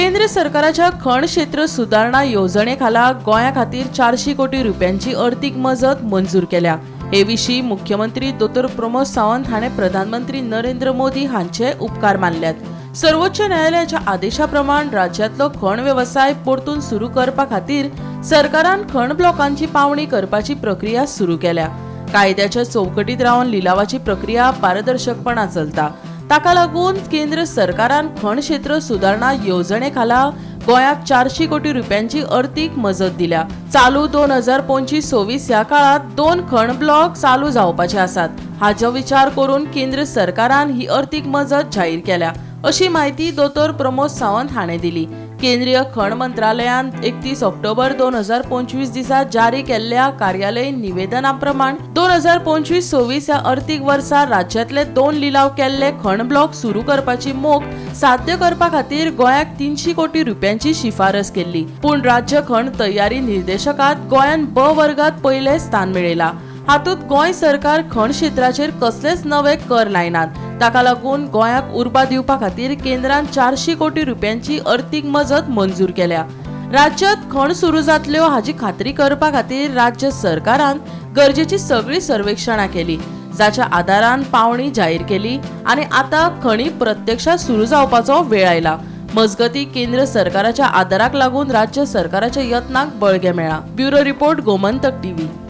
केंद्र सरकाराच्या खण क्षेत्र सुधारणा योजनेखाला गोंया खातीर 400 कोटी रुपयांची अर्थीक मजत मंजूर केल्या। हे विशीं मुख्यमंत्री डॉ. प्रमोद सावंत हाणें प्रधानमंत्री नरेंद्र मोदी हांचे उपकार मानल्यात। सर्वोच्च न्यायालयाच्या आदेशाप्रमाण राज्यांतलो खण व्यवसाय परतून सुरू करपा खातीर सरकारान खण ब्लॉकांची पावणी करपाची प्रक्रिया सुरू केल्या। कायद्याच्या चौकटीत रावन लिलावाची प्रक्रिया पारदर्शकपणान चलता। ताका लागून केंद्र सरकारान खण क्षेत्र सुधारणा योजनेखाला गोंयाक 400 कोटी रुपयांची अर्थीक मजत दिल्या। चालू 2025-26 ह्या काळात 2 खण ब्लॉक चालू जावपाचे आसात। हाचो विचार करून केंद्र सरकारान ही अर्थीक मजत जाहीर केल्या, अशी माहिती डॉ. प्रमोद सावंत हाणें दिली। केंद्रीय खण मंत्रालयान 31 ऑक्टोबर 2025 दिसा जारी केल्ल्या कार्यालयीन निवेदनाप्रमाण 2025-26 ह्या अर्थीक वर्सा राज्यांतले 2 लिलाव केल्ले खण ब्लॉक सुरू करपाची मोख साध्य करपा खातीर गोंयाक 300 कोटी रुपयांची शिफारस केल्ली। पूण राज्य खण तयारी निर्देशकात गोंयान ब वर्गात पयले स्थान मेळयला। हातूंत गोंय सरकार खण क्षेत्राचेर कसलेच नवे कर लायनात। ताका लागून गोंयाक उर्बा दिवपा खातीर केंद्रान 400 कोटी रुपयांची अर्थीक मजत मंजूर केल्या। राज्यांत खण सुरू जातल्यो हाची खात्री करपा खातीर राज्य सरकारान गरजेची सगळी सर्वेक्षणां केली, जाच्या आदारान पावणी जाहीर केली आनी आतां खणी प्रत्यक्षात सुरू जावपाचो वेळ आयला। मजगती केंद्र सरकाराच्या आदाराक लागून राज्य सरकाराच्या यत्नाक बळगे मेळ्ळा। Bureau report, Gomantak TV.